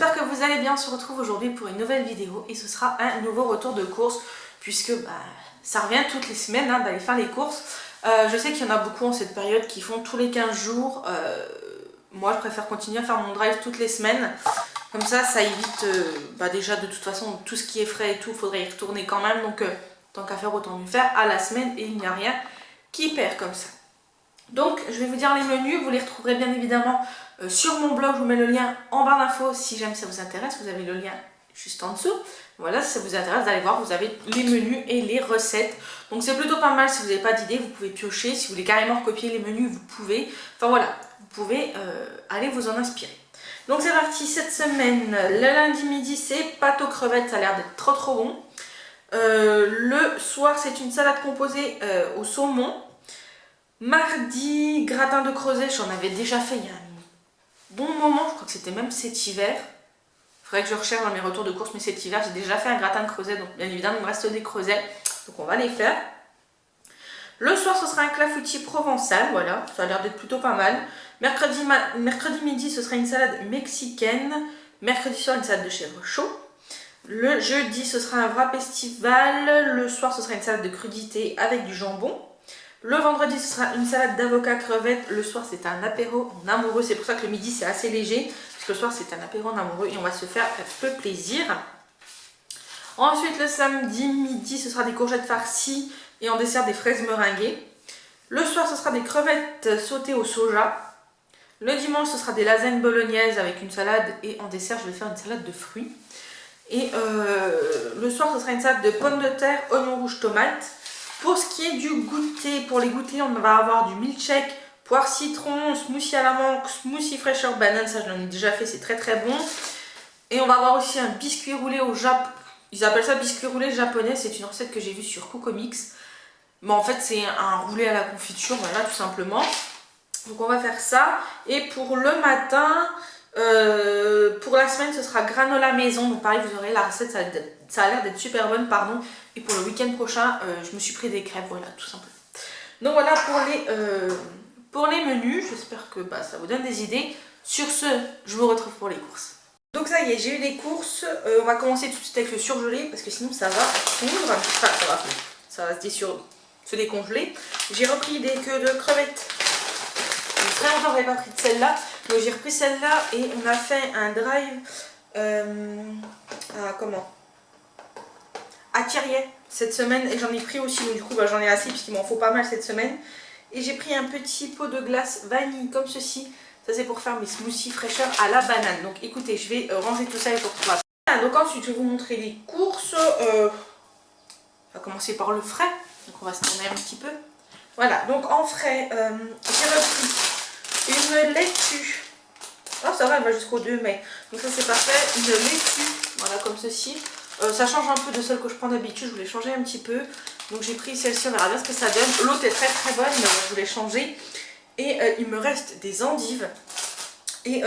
j'espère que vous allez bien. On se retrouve aujourd'hui pour une nouvelle vidéo et ce sera un nouveau retour de course puisque ça revient toutes les semaines d'aller faire les courses. Je sais qu'il y en a beaucoup en cette période qui font tous les 15 jours. Moi je préfère continuer à faire mon drive toutes les semaines. Comme ça évite déjà de toute façon tout ce qui est frais et tout, il faudrait y retourner quand même. Donc tant qu'à faire, autant mieux faire à la semaine et il n'y a rien qui perd comme ça. Donc je vais vous dire les menus, vous les retrouverez bien évidemment sur mon blog, je vous mets le lien en barre d'infos si jamais ça vous intéresse, vous avez le lien juste en dessous. Voilà, si ça vous intéresse d'aller voir, vous avez les menus et les recettes. Donc c'est plutôt pas mal, si vous n'avez pas d'idée, vous pouvez piocher, si vous voulez carrément recopier les menus, vous pouvez. Enfin voilà, vous pouvez aller vous en inspirer. Donc c'est parti, cette semaine, le lundi midi c'est pâte aux crevettes, ça a l'air d'être trop bon. Le soir c'est une salade composée au saumon. Mardi, gratin de creuset, j'en avais déjà fait il y a un bon moment, je crois que c'était même cet hiver. Il faudrait que je recherche dans mes retours de course, mais cet hiver j'ai déjà fait un gratin de creuset, donc bien évidemment il me reste des creusets, donc on va les faire. Le soir ce sera un clafoutis provençal, voilà, ça a l'air d'être plutôt pas mal. Mercredi midi ce sera une salade mexicaine, mercredi soir une salade de chèvre chaud. Le jeudi ce sera un wrap estival, le soir ce sera une salade de crudité avec du jambon. Le vendredi, ce sera une salade d'avocat crevettes. Le soir, c'est un apéro en amoureux. C'est pour ça que le midi, c'est assez léger. Parce que le soir, c'est un apéro en amoureux. Et on va se faire un peu plaisir. Ensuite, le samedi midi, ce sera des courgettes farcies. Et en dessert, des fraises meringuées. Le soir, ce sera des crevettes sautées au soja. Le dimanche, ce sera des lasagnes bolognaises avec une salade. Et en dessert, je vais faire une salade de fruits. Et le soir, ce sera une salade de pommes de terre, oignons rouges, tomates. Pour ce qui est du goûter, pour les goûters, on va avoir du milkshake, poire citron, smoothie à la menthe, smoothie fraîcheur banane, ça je l'en ai déjà fait, c'est très bon. Et on va avoir aussi un biscuit roulé au Japon, ils appellent ça biscuit roulé japonais, c'est une recette que j'ai vue sur Coco-Mix. Mais en fait c'est un roulé à la confiture, voilà tout simplement. Donc on va faire ça. Et pour le matin, pour la semaine ce sera granola maison, donc pareil vous aurez la recette, ça a l'air d'être super bonne, pardon. Et pour le week-end prochain, je me suis pris des crêpes, voilà, tout simplement. Donc voilà pour les menus. J'espère que ça vous donne des idées. Sur ce, je vous retrouve pour les courses. Donc ça y est, j'ai eu les courses. On va commencer tout de suite avec le surgelé, parce que sinon ça va fondre. Enfin, ça va se décongeler. J'ai repris des queues de crevettes. Très longtemps, je n'avais pas pris de celle-là. Donc j'ai repris celle-là et on a fait un drive à Thiriet cette semaine et j'en ai pris aussi, donc du coup j'en ai assez puisqu'il m'en faut pas mal cette semaine. Et j'ai pris un petit pot de glace vanille comme ceci, ça c'est pour faire mes smoothies fraîcheur à la banane. Donc écoutez, je vais ranger tout ça et je vous retrouve après. Donc ensuite je vais vous montrer les courses. On va commencer par le frais, donc on va se tourner un petit peu. Voilà, donc en frais, j'ai repris une laitue. Oh ça va, elle va jusqu'au 2 mai, donc ça c'est parfait. Une laitue, voilà comme ceci. Ça change un peu de celle que je prends d'habitude, je voulais changer un petit peu. Donc j'ai pris celle-ci, on verra bien ce que ça donne. L'autre est très bonne, mais je voulais changer. Et il me reste des endives. Et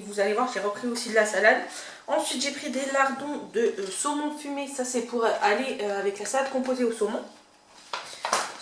vous allez voir, j'ai repris aussi de la salade. Ensuite j'ai pris des lardons de saumon fumé. Ça c'est pour aller avec la salade composée au saumon.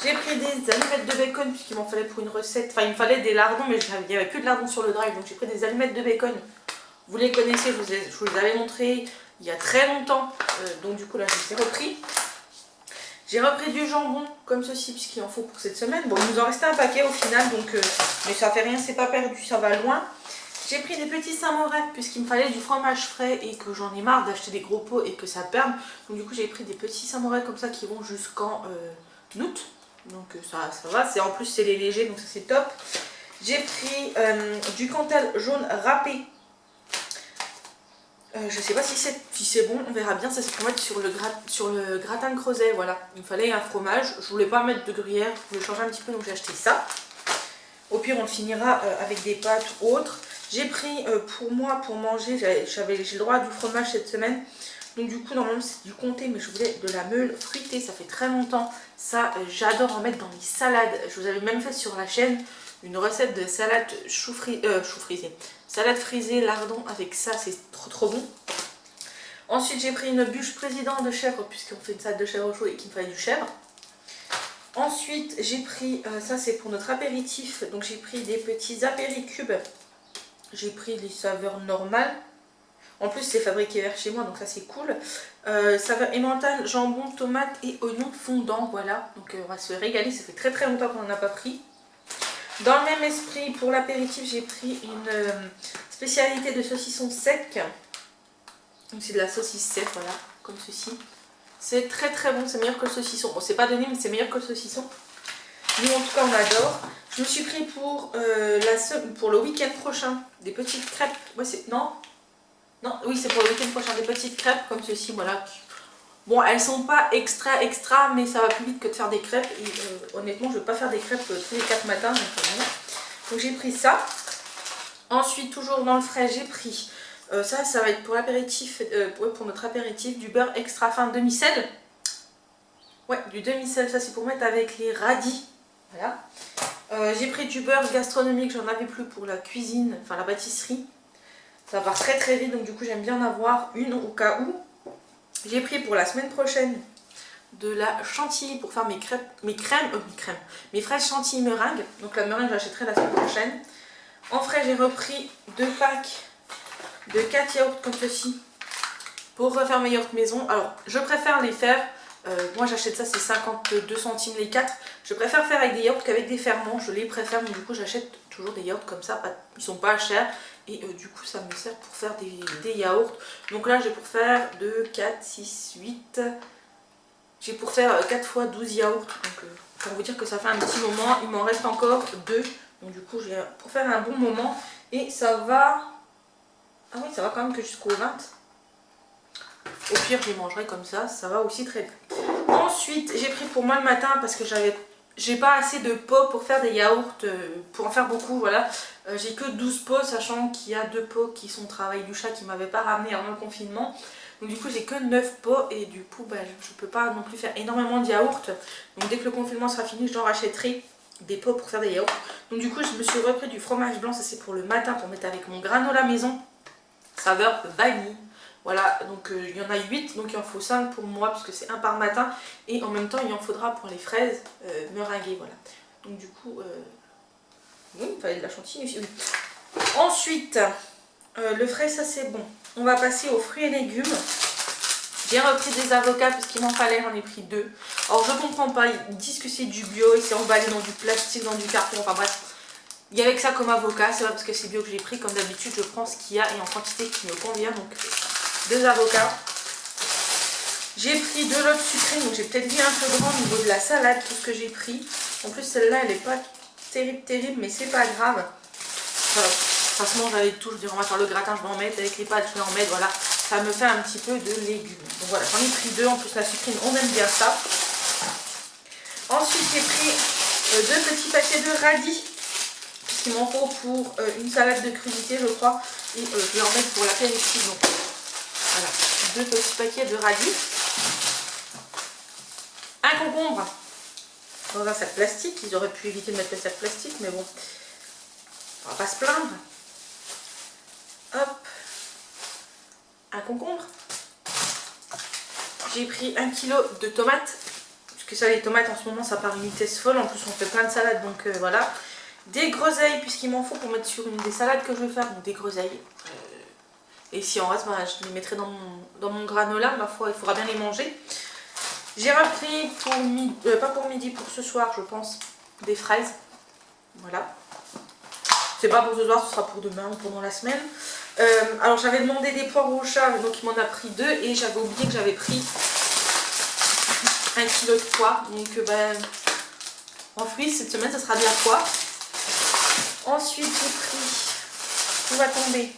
J'ai pris des allumettes de bacon puisqu'il m'en fallait pour une recette. Enfin il me fallait des lardons, mais il n'y avait plus de lardons sur le drive. Donc j'ai pris des allumettes de bacon. Vous les connaissez, je vous les avais montré il y a très longtemps, donc du coup là je les ai repris. J'ai repris du jambon comme ceci puisqu'il en faut pour cette semaine. Bon, il nous en restait un paquet au final, donc mais ça fait rien, c'est pas perdu, ça va loin. J'ai pris des petits Saint-Maurel puisqu'il me fallait du fromage frais et que j'en ai marre d'acheter des gros pots et que ça perde. Donc du coup j'ai pris des petits Saint-Maurel comme ça qui vont jusqu'en août. Donc ça va, en plus c'est les légers, donc ça c'est top. J'ai pris du Cantal jaune râpé. Je sais pas si c'est bon, on verra bien. Ça c'est pour mettre sur le gratin de creuset, voilà. Il me fallait un fromage, je voulais pas mettre de gruyère, je voulais changer un petit peu, donc j'ai acheté ça. Au pire on le finira avec des pâtes ou autres. J'ai pris pour moi, pour manger, j'ai le droit à du fromage cette semaine. Donc du coup normalement c'est du comté, mais je voulais de la meule fruitée, ça fait très longtemps. Ça j'adore en mettre dans les salades. Je vous avais même fait sur la chaîne une recette de salade salade frisée lardon avec ça, c'est trop bon. Ensuite j'ai pris une bûche président de chèvre puisqu'on fait une salade de chèvre chaud et qu'il me fallait du chèvre. Ensuite j'ai pris, ça c'est pour notre apéritif, donc j'ai pris des petits apéricubes J'ai pris les saveurs normales. En plus, c'est fabriqué vers chez moi, donc ça c'est cool. Saveur emmental, jambon, tomate et oignon fondant, voilà. Donc on va se régaler, ça fait très très longtemps qu'on n'en a pas pris. Dans le même esprit, pour l'apéritif, j'ai pris une spécialité de saucisson sec. Donc c'est de la saucisse sec, voilà, comme ceci. C'est très très bon, c'est meilleur que le saucisson. Bon, c'est pas donné, mais c'est meilleur que le saucisson. Nous, en tout cas, on adore. Je me suis pris pour le week-end prochain des petites crêpes. Ouais, c'est... Non, oui, c'est pour le week-end prochain des petites crêpes comme ceci, voilà. Bon, elles sont pas extra, mais ça va plus vite que de faire des crêpes. Et honnêtement, je vais pas faire des crêpes tous les 4 matins. Donc j'ai pris ça. Ensuite, toujours dans le frais, j'ai pris... ça va être pour l'apéritif, pour notre apéritif, du beurre extra fin demi-sel. Ouais, du demi-sel, ça c'est pour mettre avec les radis. Voilà. J'ai pris du beurre gastronomique, j'en avais plus pour la cuisine, enfin la pâtisserie. Ça va très très vite, donc du coup j'aime bien en avoir une au cas où. J'ai pris pour la semaine prochaine de la chantilly pour faire mes fraises chantilly meringue. Donc la meringue j'achèterai la semaine prochaine. En frais, j'ai repris 2 packs de 4 yaourts comme ceci pour refaire mes yaourts maison. Alors je préfère les faire, moi j'achète ça, c'est 52 centimes les 4. Je préfère faire avec des yaourts qu'avec des ferments, je les préfère, mais du coup j'achète toujours des yaourts comme ça, ils sont pas chers. Et du coup ça me sert pour faire des yaourts. Donc là j'ai pour faire 2, 4, 6, 8. J'ai pour faire 4 fois 12 yaourts. Donc pour vous dire que ça fait un petit moment. Il m'en reste encore 2. Donc du coup j'ai pour faire un bon moment. Et ça va... Ah oui, ça va quand même que jusqu'au 20. Au pire je les mangerai comme ça va aussi très bien. Ensuite j'ai pris pour moi le matin parce que j'ai pas assez de pots pour faire des yaourts, pour en faire beaucoup, voilà. J'ai que 12 pots, sachant qu'il y a 2 pots qui sont au travail du chat qui m'avaient pas ramené avant le confinement. Donc du coup j'ai que 9 pots et du coup bah, je peux pas non plus faire énormément de yaourts. Donc dès que le confinement sera fini, je rachèterai des pots pour faire des yaourts. Donc du coup je me suis repris du fromage blanc, ça c'est pour le matin, pour mettre avec mon granola maison, saveur vanille. Voilà, donc il y en a 8, donc il en faut 5 pour moi, puisque c'est un par matin. Et en même temps, il en faudra pour les fraises meringuées, voilà. Donc du coup, oui, il fallait de la chantilly aussi. Oui. Ensuite, le frais, ça c'est bon. On va passer aux fruits et légumes. J'ai repris des avocats, puisqu'il m'en fallait, j'en ai pris 2. Alors je comprends pas, ils disent que c'est du bio, et c'est emballé dans du plastique, dans du carton, enfin bref. Il y avait que ça comme avocat, c'est pas parce que c'est bio que j'ai pris, comme d'habitude je prends ce qu'il y a et en quantité qui me convient, donc 2 avocats. J'ai pris 2 lots sucrés, donc j'ai peut-être mis un peu grand au niveau de la salade, tout ce que j'ai pris. En plus celle-là elle est pas terrible, mais c'est pas grave. Voilà. Ça se mange avec tout, je veux dire on va faire le gratin, je vais en mettre, avec les pâtes je vais en mettre, voilà. Ça me fait un petit peu de légumes. Donc voilà, j'en ai pris 2, en plus la sucrine on aime bien ça. Ensuite j'ai pris 2 petits paquets de radis. Il m'en faut pour une salade de crudité je crois, et je vais en mettre pour l'apéritif. Donc voilà, 2 petits paquets de radis, un concombre dans un sac plastique. Ils auraient pu éviter de mettre le sac plastique, mais bon, on va pas se plaindre. Hop, un concombre. J'ai pris 1 kg de tomates, parce que ça, les tomates en ce moment ça part une vitesse folle. En plus on fait plein de salades, donc voilà. Des groseilles, puisqu'il m'en faut pour mettre sur une des salades que je vais faire, donc des groseilles. Et si en reste, bah, je les mettrai dans mon granola, ma foi, il faudra bien les manger. J'ai repris pour midi, pas pour midi, pour ce soir, je pense, des fraises. Voilà. C'est pas pour ce soir, ce sera pour demain ou pendant la semaine. Alors j'avais demandé des poires au chat, donc il m'en a pris 2 et j'avais oublié que j'avais pris 1 kg de poires. Donc ben, en fruits, cette semaine, ça sera de la poire. Ensuite, j'ai pris, on va tomber,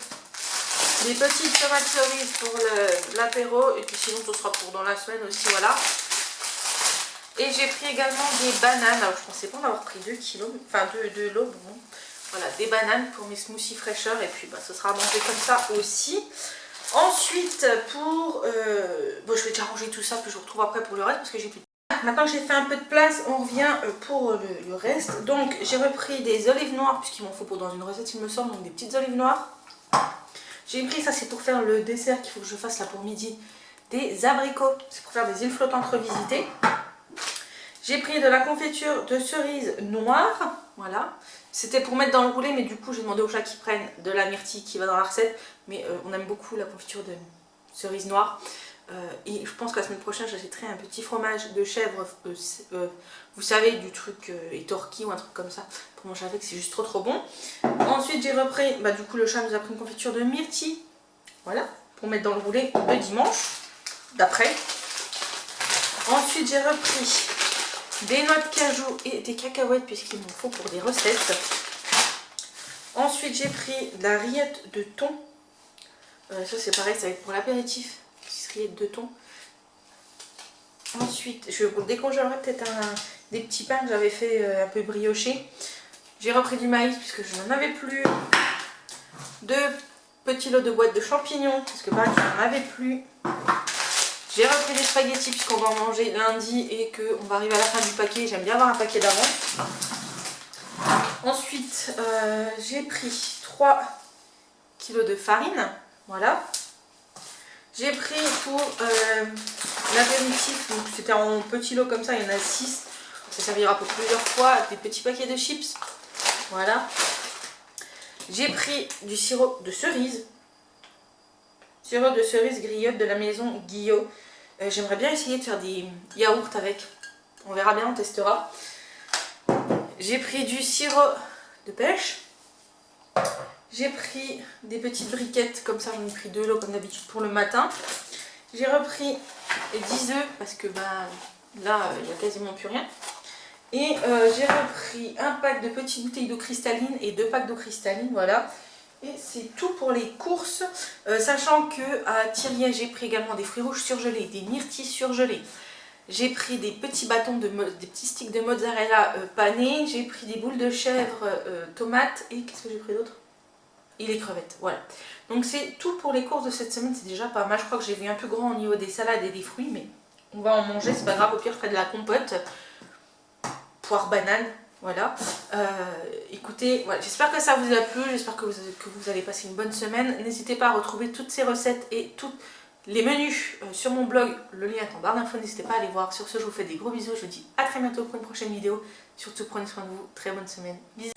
des petites tomates cerises pour l'apéro. Et puis sinon, ce sera pour dans la semaine aussi, voilà. Et j'ai pris également des bananes. Alors, je pensais pas en avoir pris 2 kilos, enfin 2 lots. Bon. Voilà, des bananes pour mes smoothies fraîcheur. Et puis, bah, ce sera à manger comme ça aussi. Ensuite, pour... bon, je vais déjà ranger tout ça, puis je vous retrouve après pour le reste, parce que j'ai plus de... Maintenant que j'ai fait un peu de place, on revient pour le reste. Donc j'ai repris des olives noires, puisqu'il m'en faut pour dans une recette il me semble, donc des petites olives noires. J'ai pris, ça c'est pour faire le dessert qu'il faut que je fasse là pour midi, des abricots. C'est pour faire des îles flottantes revisitées. J'ai pris de la confiture de cerise noire, voilà. C'était pour mettre dans le roulé, mais du coup j'ai demandé aux chats qu'ils prennent de la myrtille qui va dans la recette. Mais on aime beaucoup la confiture de cerise noire. Et je pense que la semaine prochaine j'achèterai un petit fromage de chèvre, vous savez, du truc étorqué ou un truc comme ça, pour manger avec, c'est juste trop bon. Ensuite j'ai repris, du coup le chat nous a pris une confiture de myrtille, voilà, pour mettre dans le roulé le dimanche d'après. Ensuite j'ai repris des noix de cajou et des cacahuètes puisqu'il m'en faut pour des recettes. Ensuite j'ai pris de la rillette de thon, ça c'est pareil, ça va être pour l'apéritif. De thon. Ensuite, je décongèlerai peut-être des petits pains que j'avais fait un peu briochés. J'ai repris du maïs puisque je n'en avais plus. 2 petits lots de boîtes de champignons parce que pareil, je n'en avais plus. J'ai repris des spaghettis puisqu'on va en manger lundi et qu'on va arriver à la fin du paquet. J'aime bien avoir un paquet d'avance. Ensuite, j'ai pris 3 kilos de farine. Voilà. J'ai pris pour l'apéritif, donc c'était en petits lots comme ça, il y en a 6. Ça servira pour plusieurs fois, des petits paquets de chips. Voilà. J'ai pris du sirop de cerise. Sirop de cerise griotte de la maison Guillot. J'aimerais bien essayer de faire des yaourts avec. On verra bien, on testera. J'ai pris du sirop de pêche. J'ai pris des petites briquettes, comme ça j'en ai pris 2 lots comme d'habitude pour le matin. J'ai repris 10 œufs parce que là il n'y a quasiment plus rien. Et j'ai repris un pack de petites bouteilles d'eau cristalline et 2 packs d'eau cristalline, voilà. Et c'est tout pour les courses, sachant que à Thiriet j'ai pris également des fruits rouges surgelés, des myrtilles surgelées. J'ai pris des petits bâtons, des petits sticks de mozzarella panés. J'ai pris des boules de chèvre, tomates et qu'est-ce que j'ai pris d'autre? Et les crevettes, voilà. Donc c'est tout pour les courses de cette semaine, c'est déjà pas mal. Je crois que j'ai vu un peu grand au niveau des salades et des fruits, mais on va en manger, c'est pas grave. Au pire, je ferai de la compote, poire banane, voilà. Écoutez, voilà, j'espère que ça vous a plu, j'espère que vous allez passer une bonne semaine. N'hésitez pas à retrouver toutes ces recettes et tous les menus sur mon blog, le lien est en barre d'infos, n'hésitez pas à aller voir. Sur ce, je vous fais des gros bisous, je vous dis à très bientôt pour une prochaine vidéo. Surtout, prenez soin de vous, très bonne semaine, bisous.